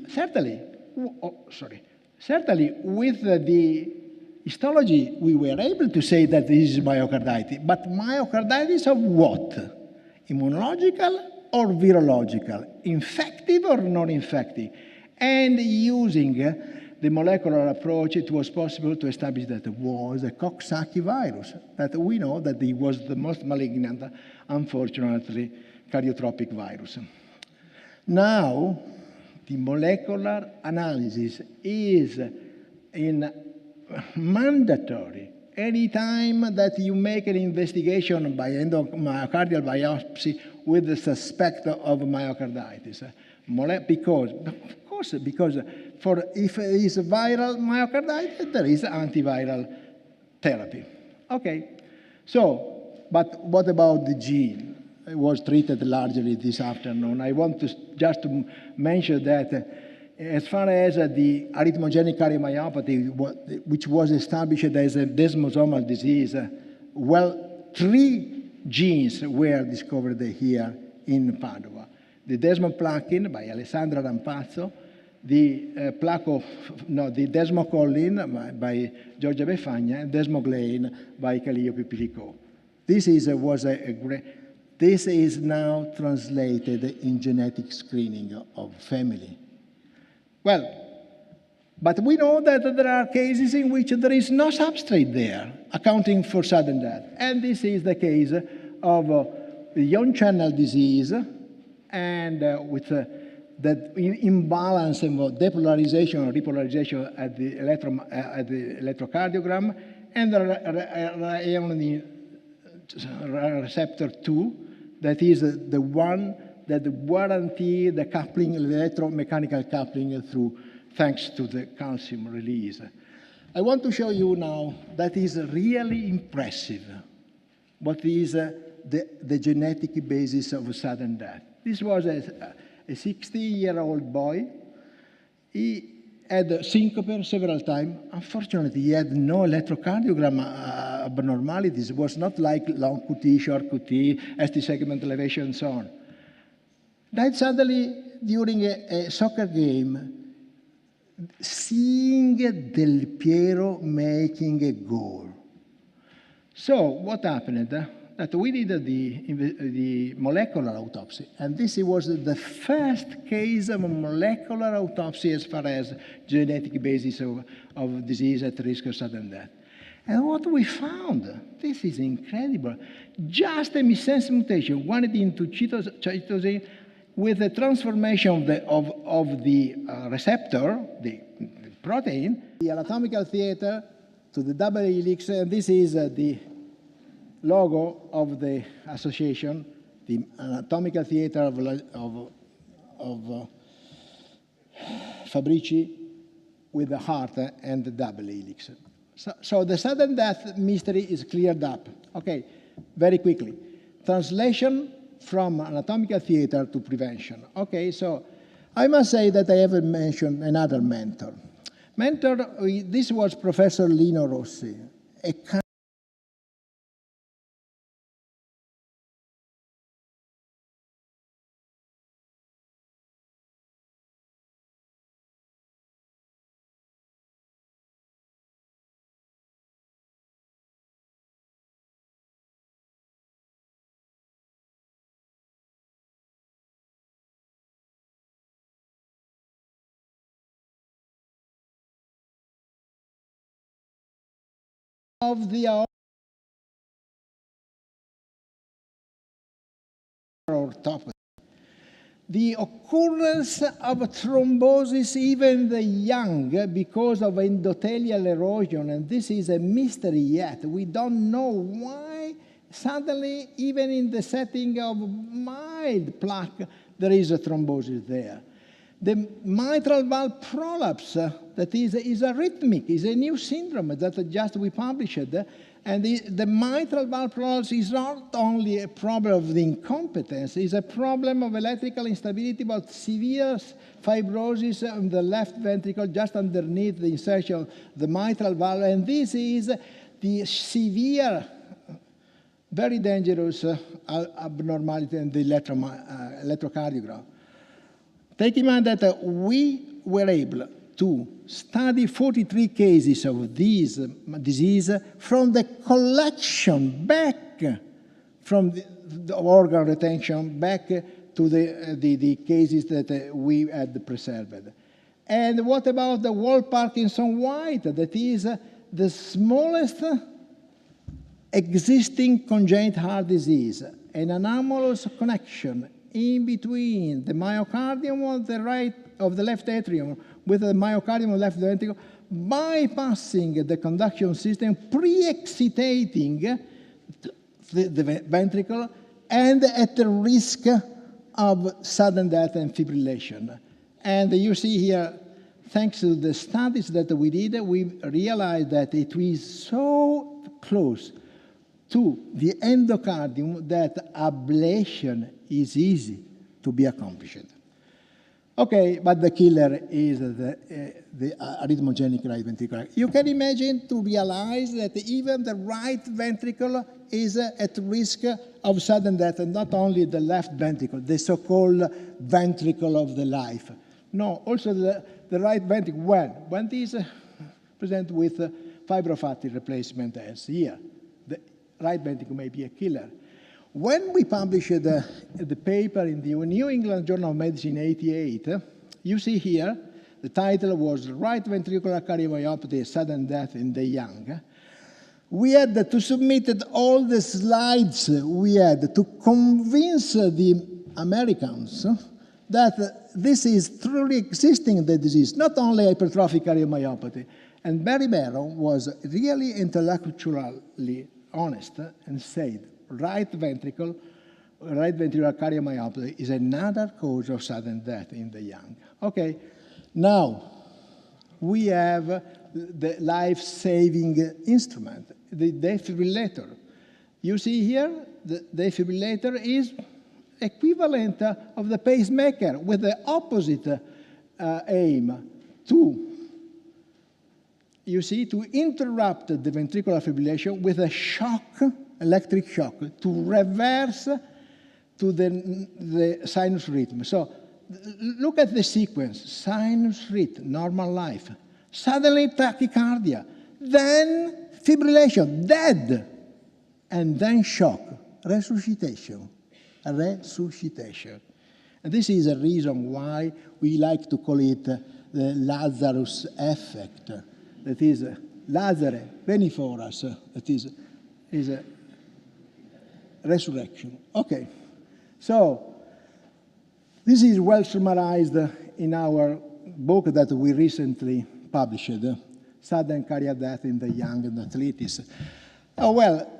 certainly with the histology, we were able to say that this is myocarditis. But myocarditis of what? Immunological or virological? Infective or non-infective? And using the molecular approach, it was possible to establish that it was a Coxsackie virus, that we know that it was the most malignant, unfortunately, cardiotropic virus. Now, the molecular analysis is mandatory. Anytime that you make an investigation by endomyocardial biopsy with the suspect of myocarditis, because if it is viral myocarditis, there is antiviral therapy. Okay, So, but what about the gene? It was treated largely this afternoon. I want to just to mention that as far as the arrhythmogenic cardiomyopathy, which was established as a desmosomal disease, well, 3 genes were discovered here in Padova. The desmoplakin by Alessandra Rampazzo, the the desmocollin by Giorgia Befagna, and desmoglein by Calio Pipilico. This is now translated in genetic screening of family. Well, but we know that there are cases in which there is no substrate there, accounting for sudden death. And this is the case of ion channel disease, and with that imbalance of depolarization or repolarization at the electrocardiogram, and the receptor 2, that is the one that guarantees the coupling, the electromechanical coupling through, thanks to the calcium release. I want to show you now that is really impressive what is the genetic basis of sudden death. This was a 60-year-old boy. He had syncope several times. Unfortunately, he had no electrocardiogram abnormalities. It was not like long QT, short QT, ST segment elevation, and so on. Died suddenly during a soccer game, seeing Del Piero making a goal. So what happened? That we did the molecular autopsy, and this was the first case of a molecular autopsy as far as genetic basis of disease at risk of sudden death. And what we found, this is incredible, just a missense mutation, one into cytosine, with the transformation of the receptor, the protein, the anatomical theater to the double helix, and this is the logo of the association, the anatomical theater of Fabrici with the heart and the double helix. So the sudden death mystery is cleared up. Okay, very quickly. Translation from anatomical theater to prevention. Okay, so I must say that I haven't mentioned another mentor. This was Professor Lino Rossi, a of the orthopathy. The occurrence of thrombosis even in the young because of endothelial erosion, and this is a mystery yet. We don't know why suddenly, even in the setting of mild plaque, there is a thrombosis there. The mitral valve prolapse, that is arrhythmic, is a new syndrome that just we published. And the mitral valve prolapse is not only a problem of the incompetence, it's a problem of electrical instability, but severe fibrosis on the left ventricle just underneath the insertion of the mitral valve. And this is the severe, very dangerous abnormality in the electrocardiogram. Take in mind that we were able to study 43 cases of this disease from the collection back from the organ retention back to the cases that we had preserved. And what about the Wall Parkinson White? That is the smallest existing congenital heart disease, an anomalous connection in between the myocardium on the right of the left atrium with the myocardium of the left ventricle, bypassing the conduction system, pre-excitating the ventricle, and at the risk of sudden death and fibrillation. And you see here, thanks to the studies that we did, we realized that it was so close to the endocardium that ablation is easy to be accomplished. Okay, but the killer is the arrhythmogenic right ventricular. You can imagine to realize that even the right ventricle is at risk of sudden death, and not only the left ventricle, the so-called ventricle of the life. No, also the right ventricle, when this present with fibrofatty replacement as here, the right ventricle may be a killer. When we published the paper in the New England Journal of Medicine 88, you see here, the title was Right Ventricular Cardiomyopathy, Sudden Death in the Young. We had to submit all the slides we had to convince the Americans that this is truly existing, the disease, not only hypertrophic cardiomyopathy. And Barry Barrow was really intellectually honest and said, right ventricular cardiomyopathy is another cause of sudden death in the young. Okay, now we have the life-saving instrument, the defibrillator. You see here, the defibrillator is equivalent of the pacemaker with the opposite aim to, you see, to interrupt the ventricular fibrillation with a shock, electric shock, to reverse to the sinus rhythm. So look at the sequence: sinus rhythm, normal life, suddenly tachycardia, then fibrillation, dead, and then shock, resuscitation. Resuscitation. And this is a reason why we like to call it the Lazarus effect. That is, Lazarus, veni for us, that is a resurrection. Okay, so this is well summarized in our book that we recently published, Sudden Cardiac Death in the Young and Athletes. Oh, well,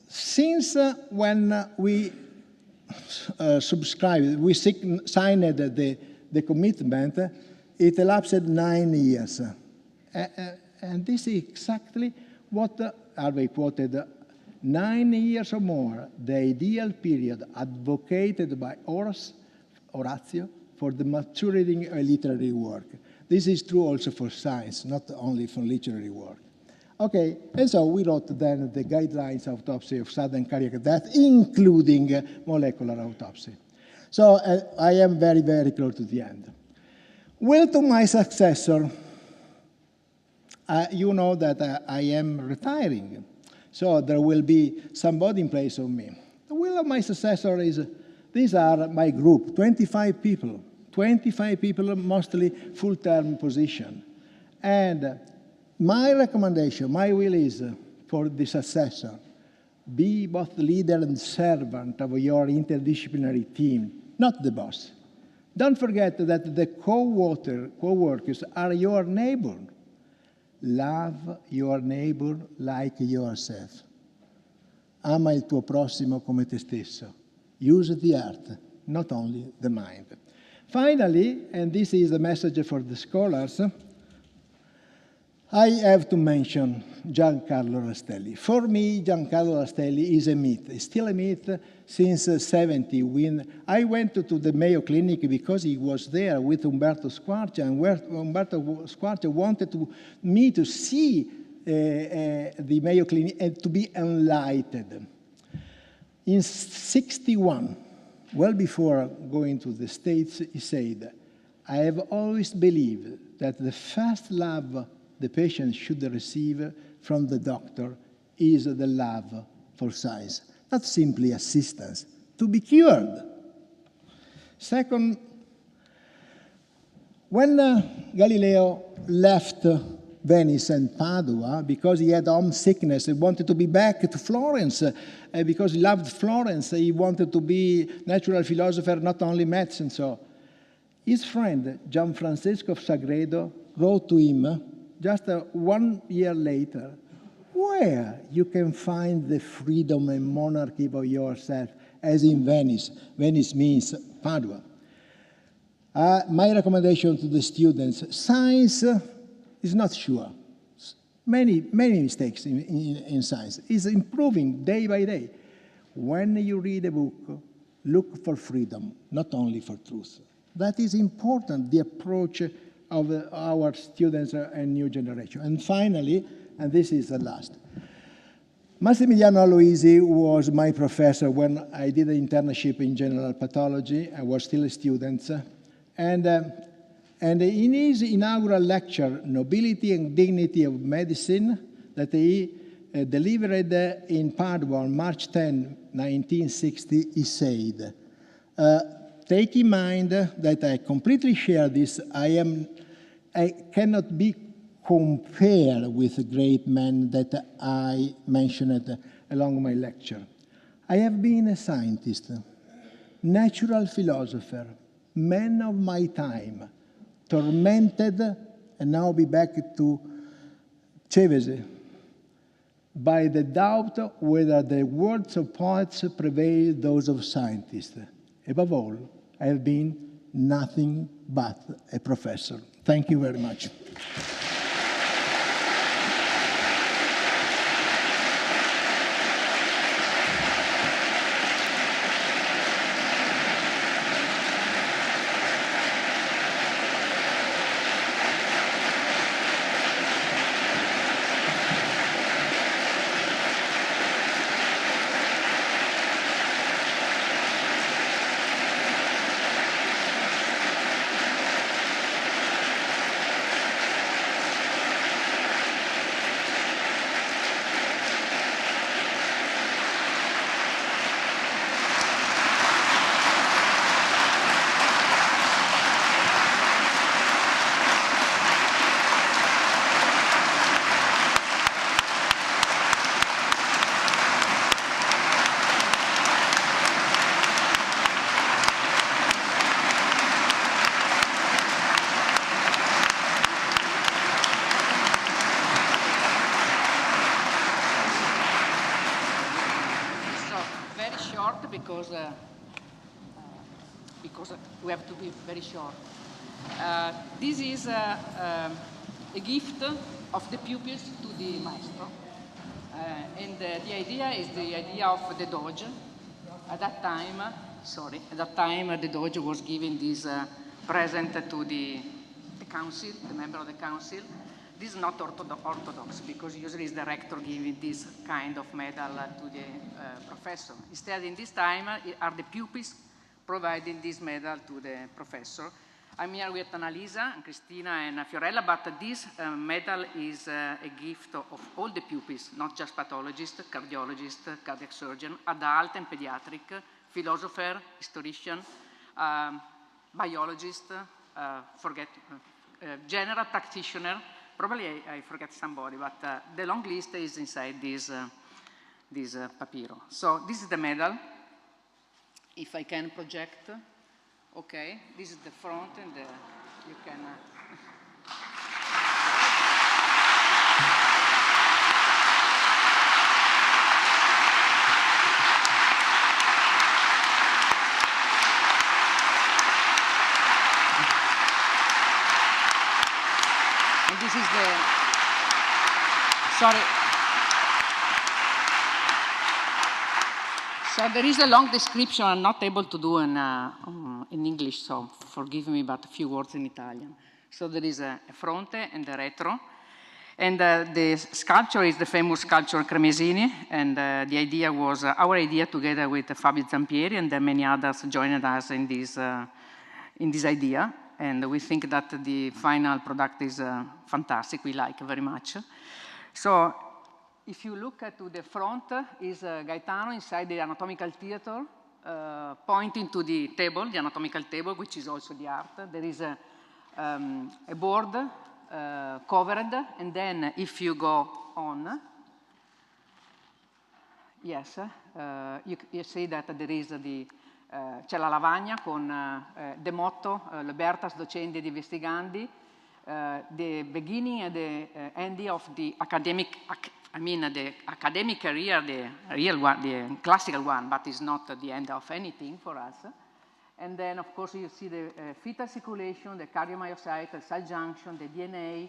since when we subscribed, we signed the commitment, it elapsed 9 years. And this is exactly what Harvey quoted, 9 years or more, the ideal period advocated by Orazio for the maturing literary work. This is true also for science, not only for literary work. Okay, and so we wrote then the guidelines of autopsy of sudden cardiac death, including molecular autopsy. So I am very, very close to the end. Will to my successor, you know that I am retiring, so there will be somebody in place of me. The will of my successor is, these are my group, 25 people, mostly full-term position. And my recommendation, my will is for the successor, be both leader and servant of your interdisciplinary team, not the boss. Don't forget that the co-workers are your neighbor. Love your neighbor like yourself. Ama il tuo prossimo come te stesso. Use the heart, not only the mind. Finally, and this is a message for the scholars, I have to mention Giancarlo Rastelli. For me, Giancarlo Rastelli is a myth. It's still a myth since 70, when I went to the Mayo Clinic because he was there with Umberto Squarcia, and Umberto Squarcia wanted me to see the Mayo Clinic and to be enlightened. In 61, well before going to the States, he said, I have always believed that the first love the patient should receive from the doctor is the love for science, not simply assistance, to be cured. Second, when Galileo left Venice and Padua because he had homesickness, he wanted to be back to Florence, because he loved Florence, he wanted to be natural philosopher, not only medicine. So his friend, Gianfrancesco Sagredo, wrote to him, just 1 year later, where you can find the freedom and monarchy of yourself, as in Venice. Venice means Padua. My recommendation to the students, science is not sure. many mistakes in science. It's improving day by day. When you read a book, look for freedom, not only for truth. That is important, the approach of our students and new generation. And finally, and this is the last, Massimiliano Aloisi was my professor when I did an internship in general pathology. I was still a student. And in his inaugural lecture, Nobility and Dignity of Medicine, that he delivered in Padova on March 10, 1960, he said, take in mind that I completely share this. I cannot be compared with great men that I mentioned along my lecture. I have been a scientist, natural philosopher, man of my time, tormented, and now be back to Cevese, by the doubt whether the words of poets prevail those of scientists. Above all, I have been nothing but a professor. Thank you very much. Because we have to be very short. This is a gift of the pupils to the maestro. And the idea is the idea of the Doge. At that time, the Doge was giving this present to the council, the member of the council. This is not orthodox, because usually it's the rector giving this kind of medal to the professor. Instead, in this time, are the pupils providing this medal to the professor. I'm here with Annalisa, and Cristina, and Fiorella, but this medal is a gift of all the pupils, not just pathologists, cardiologists, cardiac surgeon, adult and pediatric, philosopher, historian, biologist, general practitioner. Probably I forget somebody, but the long list is inside this papiro. So this is the medal. If I can project, okay. This is the front, and you can. And this is the. Sorry. So there is a long description I'm not able to do in English, so forgive me, but a few words in Italian. So there is a fronte and a retro. And the sculpture is the famous sculpture Cremesini, and the idea was our idea together with Fabio Zampieri, and many others joined us in this idea. And we think that the final product is fantastic. We like it very much. So if you look to the front, is Gaetano inside the anatomical theater, pointing to the table, the anatomical table, which is also the art. There is a board covered, and then if you go on, yes, you see that there is c'è la lavagna con the motto, Libertas Docendi ed Investigandi, the beginning and the ending of the academic, the academic career, the real one, the classical one, but it's not the end of anything for us. And then, of course, you see the fetal circulation, the cardiomyocyte, the cell junction, the DNA,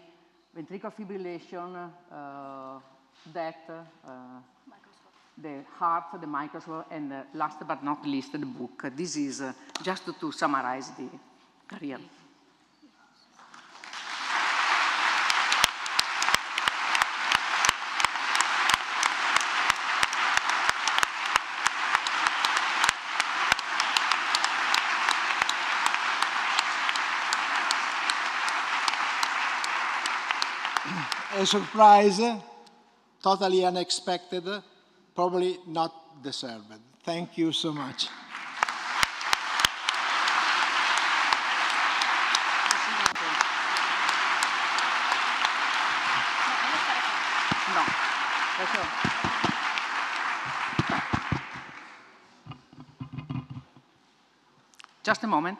ventricular fibrillation, death, the heart, the microscope, and last but not least, the book. This is just to summarize the career. A surprise, totally unexpected, probably not deserved. Thank you so much. No, that's all. Just a moment.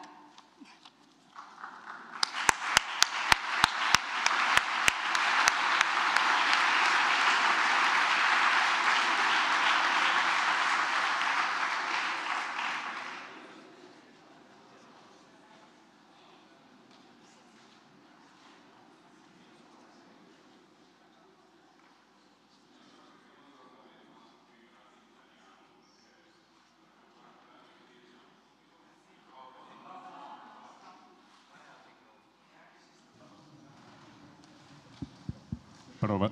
Prova.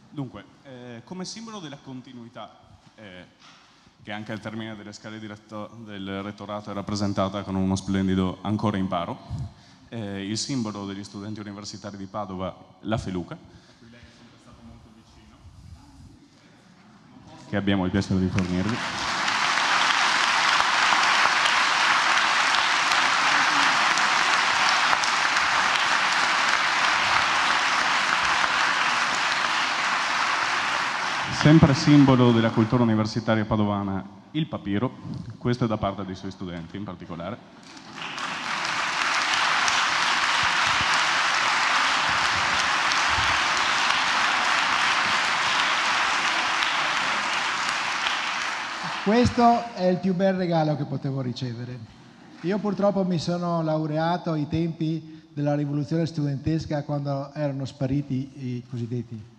Dunque, come simbolo della continuità, che anche al termine delle scale del rettorato è rappresentata con uno splendido ancora imparo, il simbolo degli studenti universitari di Padova, la feluca, a cui lei è sempre stato molto vicino, che abbiamo il piacere di fornirvi. Sempre simbolo della cultura universitaria padovana, il papiro, questo è da parte dei suoi studenti in particolare. Questo è il più bel regalo che potevo ricevere. Io purtroppo mi sono laureato ai tempi della rivoluzione studentesca, quando erano spariti i cosiddetti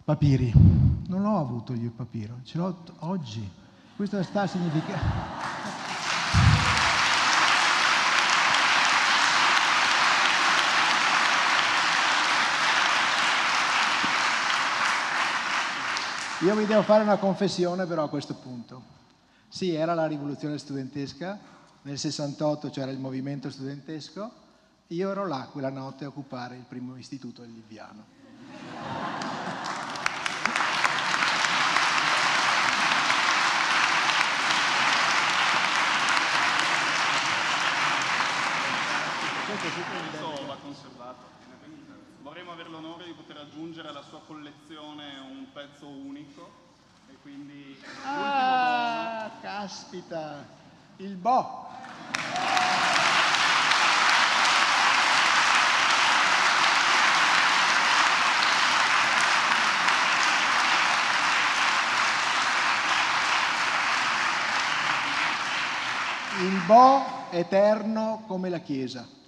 papiri. Non ho avuto io il papiro, ce l'ho oggi. Questo sta a significare... Io vi devo fare una confessione però a questo punto. Sì, era la rivoluzione studentesca, nel 68 c'era il movimento studentesco, io ero là quella notte a occupare il primo istituto del Liviano. Questo va conservato. Vorremmo avere l'onore di poter aggiungere alla sua collezione un pezzo unico e quindi Ah, caspita, il Bo. Il Bo eterno come la Chiesa.